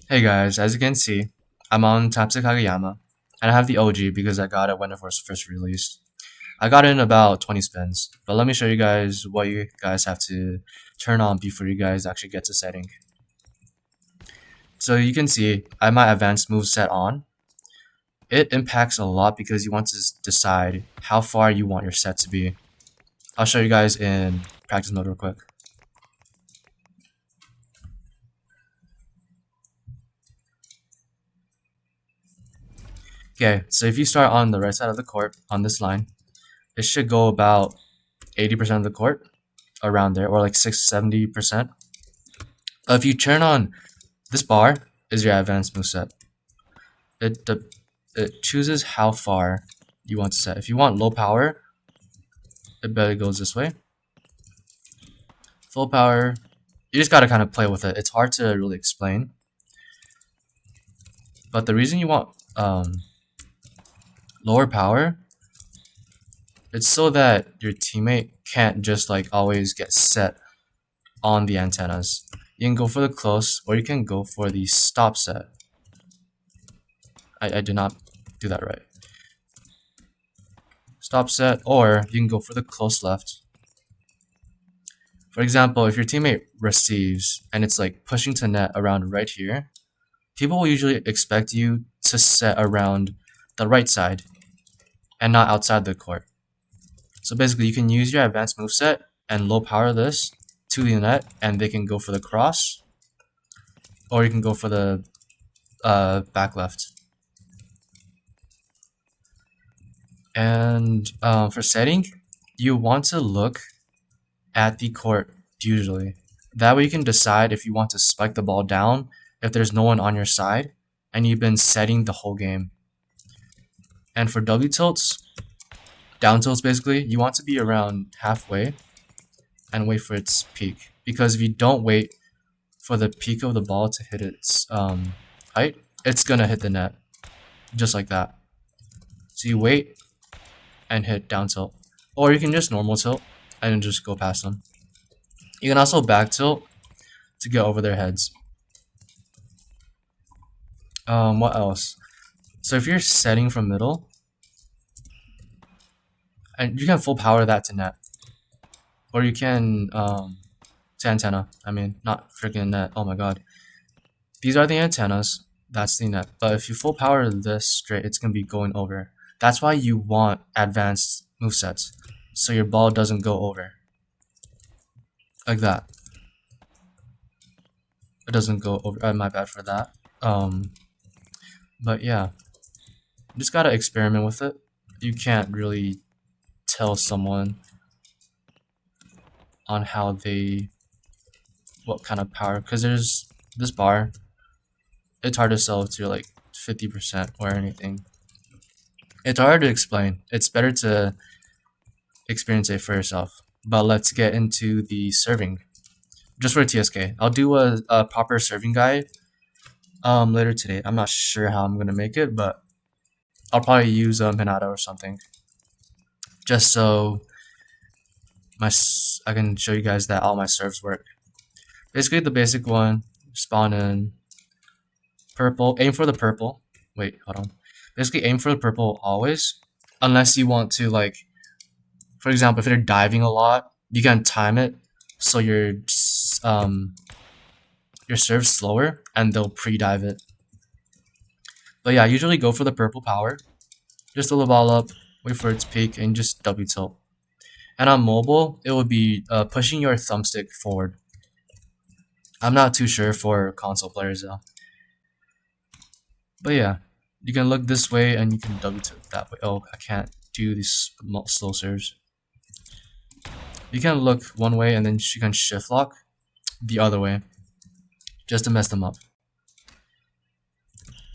Hey guys, as you can see, I'm on Taichou Set and I have the OG because I got it when it was first released. I got it in about 20 spins, but let me show you guys what you guys have to turn on before you guys actually get to setting. So you can see I have my advanced move set on. It impacts a lot because you want to decide how far you want your set to be. I'll show you guys in practice mode real quick. Okay, so if you start on the right side of the court on this line, it should go about 80% of the court around there, or like 70%. If you turn on this bar, is your advanced moveset. It it chooses how far you want to set. If you want low power, it better goes this way. Full power, you just gotta kind of play with it. It's hard to really explain. But the reason you want lower power, it's so that your teammate can't just like always get set on the antennas. You can go for the close, or you can go for the stop set. I did not do that right. Stop set, or you can go for the close left. For example, if your teammate receives and it's like pushing to net around right here, people will usually expect you to set around the right side and not outside the court. So basically, you can use your advanced moveset and low power this to the net, and they can go for the cross, or you can go for the back left. And for setting, you want to look at the court usually. That way you can decide if you want to spike the ball down if there's no one on your side and you've been setting the whole game. And for W tilts, down tilts basically, you want to be around halfway and wait for its peak. Because if you don't wait for the peak of the ball to hit its height, it's gonna hit the net. Just like that. So you wait and hit down tilt. Or you can just normal tilt and just go past them. You can also back tilt to get over their heads. What else? So if you're setting from middle, and you can full power that to net, or you can to antenna. I mean, not freaking net. Oh my god, these are the antennas. That's the net. But if you full power this straight, it's gonna be going over. That's why you want advanced movesets, so your ball doesn't go over. Like that. It doesn't go over. My bad for that. But yeah, you just gotta experiment with it. You can't really tell someone on how they, what kind of power, because there's this bar. It's hard to sell to like 50% or anything. It's hard to explain. It's better to experience it for yourself. But let's get into the serving. Just for TSK, I'll do a proper serving guide later today. I'm not sure how I'm gonna make it, but I'll probably use Minado or something, just so I can show you guys that all my serves work. Basically, the basic one: spawn in purple, aim for the purple. Wait, hold on. Basically, aim for the purple always, unless you want to, like, for example, if you're diving a lot, you can time it so your serve's slower and they'll pre-dive it. But yeah, usually go for the purple power. Just throw the ball up, wait for its peak, and just W tilt. And on mobile, it would be pushing your thumbstick forward. I'm not too sure for console players though. But yeah, you can look this way and you can W tilt that way. Oh, I can't do these slow serves. You can look one way and then you can shift lock the other way, just to mess them up.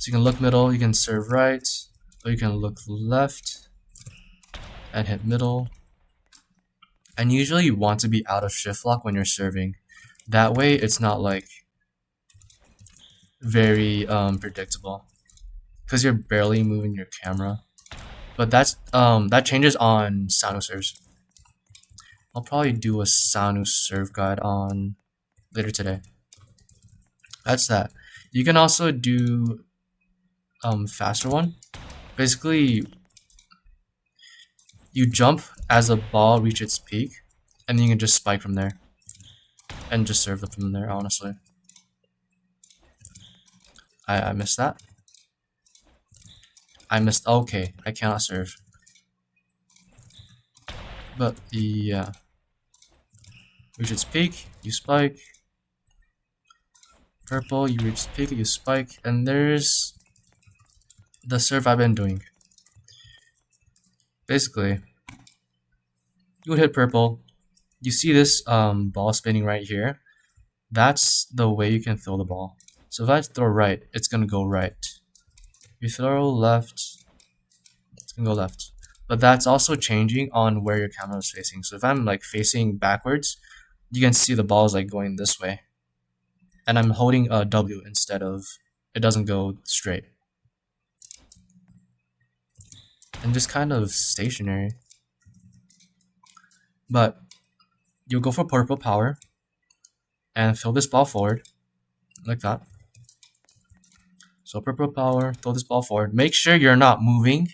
So you can look middle, you can serve right, or you can look left and hit middle. And usually you want to be out of shift lock when you're serving. That way it's not like very predictable, because you're barely moving your camera. But that changes on Sanu serves. I'll probably do a Sanu serve guide on later today. That's that. You can also do faster one. Basically, you jump as a ball reaches its peak, and then you can just spike from there and just serve it from there. Honestly, I missed that. I missed. Okay, I cannot serve. But yeah, reach its peak, you spike. Purple, you reach its peak, you spike, and there's the serve I've been doing. Basically, you would hit purple. You see this ball spinning right here. That's the way you can throw the ball. So if I throw right, it's gonna go right. You throw left, it's gonna go left. But that's also changing on where your camera is facing. So if I'm like facing backwards, you can see the ball is like going this way. And I'm holding a W instead of, it doesn't go straight. And just kind of stationary. But you'll go for purple power and throw this ball forward like that. So purple power, throw this ball forward. Make sure you're not moving,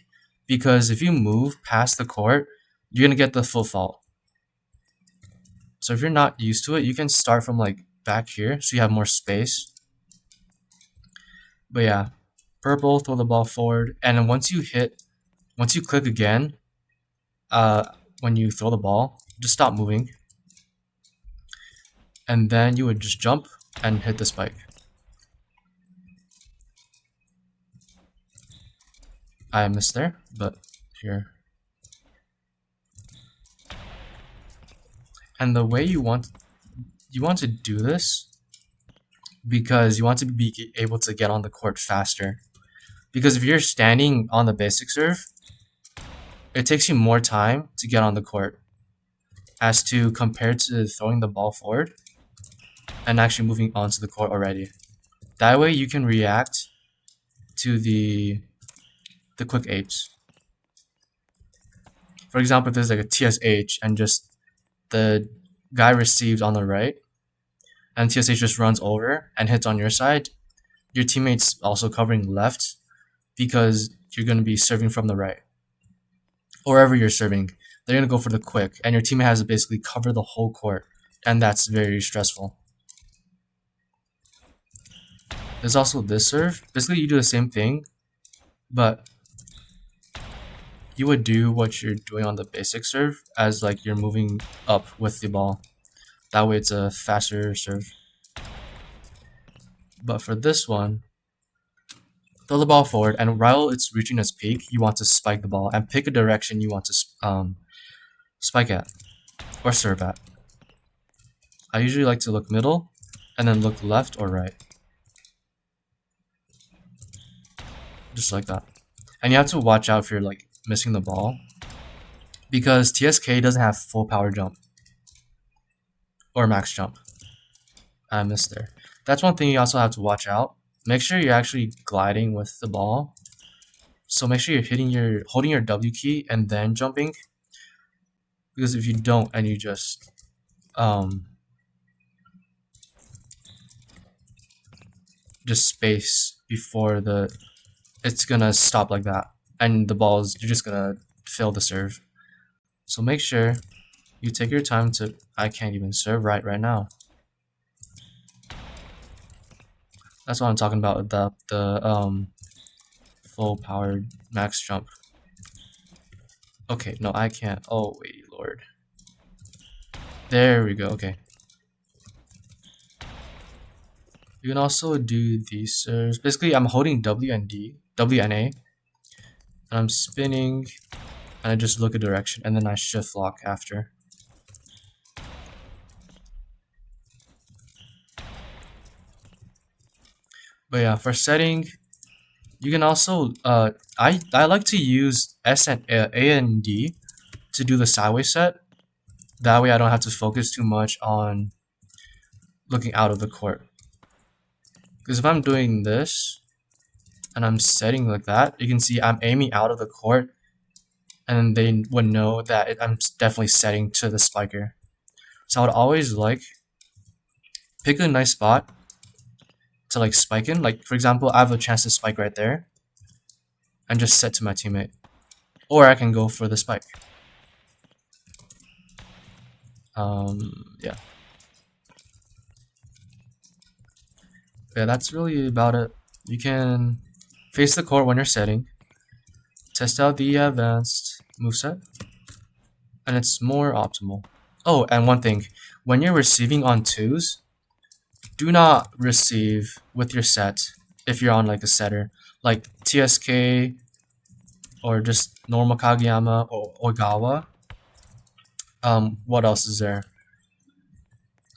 because if you move past the court, you're gonna get the full fault. So if you're not used to it, you can start from like back here so you have more space. But yeah, purple, throw the ball forward, and then once you click again, when you throw the ball, just stop moving. And then you would just jump and hit the spike. I missed there, but here. And the way you want to do this, because you want to be able to get on the court faster. Because if you're standing on the basic serve, it takes you more time to get on the court as to compared to throwing the ball forward and actually moving onto the court already. That way you can react to the quick apes. For example, if there's like a TSH and just the guy receives on the right and TSH just runs over and hits on your side, your teammate's also covering left because you're going to be serving from the right. Or wherever you're serving, they're going to go for the quick, and your teammate has to basically cover the whole court, and that's very stressful. There's also this serve. Basically, you do the same thing, but you would do what you're doing on the basic serve as like you're moving up with the ball. That way it's a faster serve. But for this one, throw the ball forward, and while it's reaching its peak, you want to spike the ball and pick a direction you want to spike at or serve at. I usually like to look middle and then look left or right. Just like that. And you have to watch out if you're like missing the ball, because TSK doesn't have full power jump or max jump. I missed there. That's one thing you also have to watch out. Make sure you're actually gliding with the ball. So make sure you're holding your W key and then jumping. Because if you don't and you just space before it's gonna stop like that, and you're just gonna fail the serve. So make sure you take your time to. I can't even serve right now. That's what I'm talking about. The full powered max jump. Okay, no, I can't. Oh wait, Lord. There we go. Okay. You can also do these serves. Basically, I'm holding W and A, and I'm spinning, and I just look a direction, and then I shift lock after. But yeah, for setting, you can also I like to use A and D to do the sideways set. That way I don't have to focus too much on looking out of the court. Because if I'm doing this and I'm setting like that, you can see I'm aiming out of the court, and they would know that I'm definitely setting to the spiker. So I would always pick a nice spot to like spike in. Like for example, I have a chance to spike right there and just set to my teammate. Or I can go for the spike. Yeah. Yeah, that's really about it. You can face the court when you're setting, test out the advanced moveset, and it's more optimal. Oh, and one thing, when you're receiving on twos, do not receive with your set if you're on like a setter, like TSK or just normal KYAMO or Ogawa. What else is there?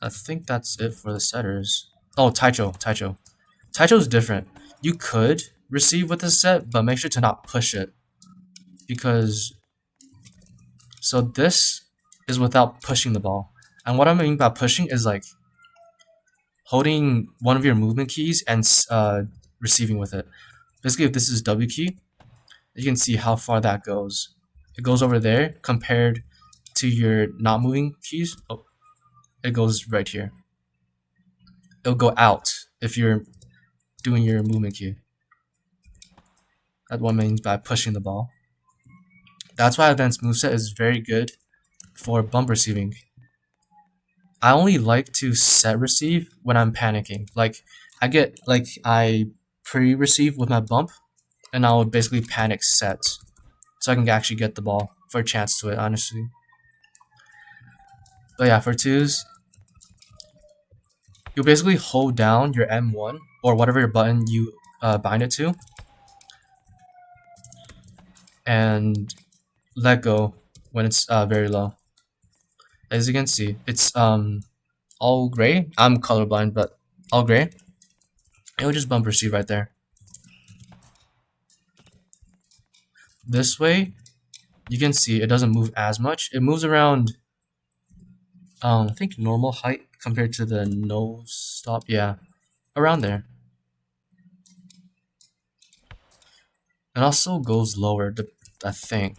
I think that's it for the setters. Oh, Taichou. Taichou's different. You could receive with the set, but make sure to not push it. Because, so this is without pushing the ball. And what I mean by pushing is like holding one of your movement keys and receiving with it. Basically, if this is W key, you can see how far that goes. It goes over there compared to your not moving keys. Oh, it goes right here. It'll go out if you're doing your movement key. That's what it means by pushing the ball. That's why advanced moveset is very good for bump receiving. I only like to set receive when I'm panicking. Like I pre-receive with my bump, and I'll basically panic set, so I can actually get the ball for a chance to it. Honestly, but yeah, for twos, you basically hold down your M1 or whatever your button you bind it to, and let go when it's very low. As you can see, it's all gray. I'm colorblind, but all gray. It will just bump receive right there. This way, you can see it doesn't move as much. It moves around, I think normal height compared to the no stop. Yeah, around there. It also goes lower, I think.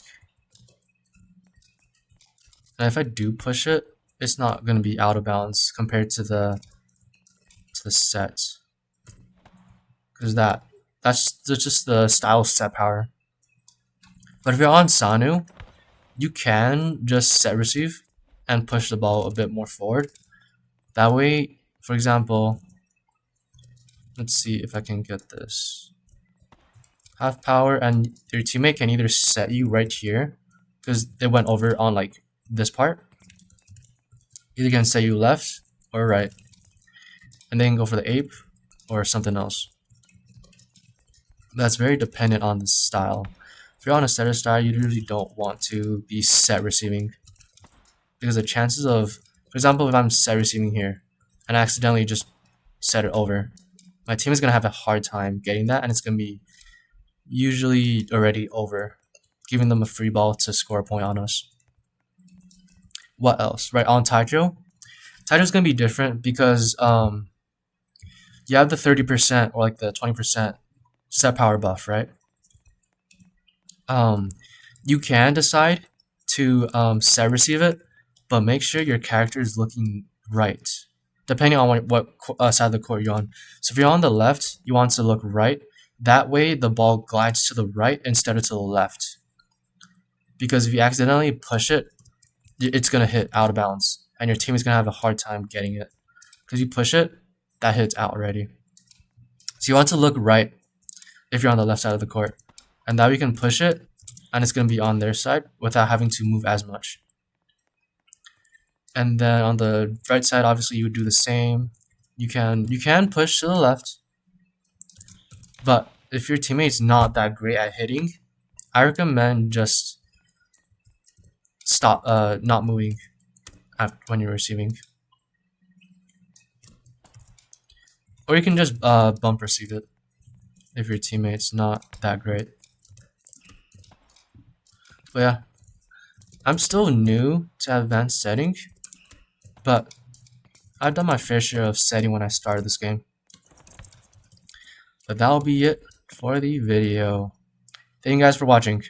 And if I do push it, it's not gonna be out of bounds compared to the set, because that's just the style set power. But if you're on Sanu, you can just set receive and push the ball a bit more forward. That way, for example, let's see if I can get this. Half power, and your teammate can either set you right here, because they went over on like this part. Either can set you left or right, and then go for the ape or something else. That's very dependent on the style. If you're on a setter style, you really don't want to be set receiving, because the chances of, for example, if I'm set receiving here and I accidentally just set it over, my team is gonna have a hard time getting that, and it's gonna be usually already over, giving them a free ball to score a point on us. What else? Right, on Taichou, Taijou's gonna be different because you have the 30% or like the 20% set power buff, right? You can decide to set receive it, but make sure your character is looking right, depending on what side of the court you're on. So if you're on the left, you want to look right. That way, the ball glides to the right instead of to the left. Because if you accidentally push it, it's gonna hit out of bounds, and your team is gonna have a hard time getting it. Because you push it, that hits out already. So you want to look right if you're on the left side of the court, and that way you can push it, and it's gonna be on their side without having to move as much. And then on the right side, obviously you would do the same. You can push to the left, but if your teammate's not that great at hitting, I recommend just stop not moving when you're receiving. Or you can just bump receive it if your teammate's not that great. But yeah, I'm still new to advanced setting, but I've done my fair share of setting when I started this game. But that'll be it for the video. Thank you guys for watching.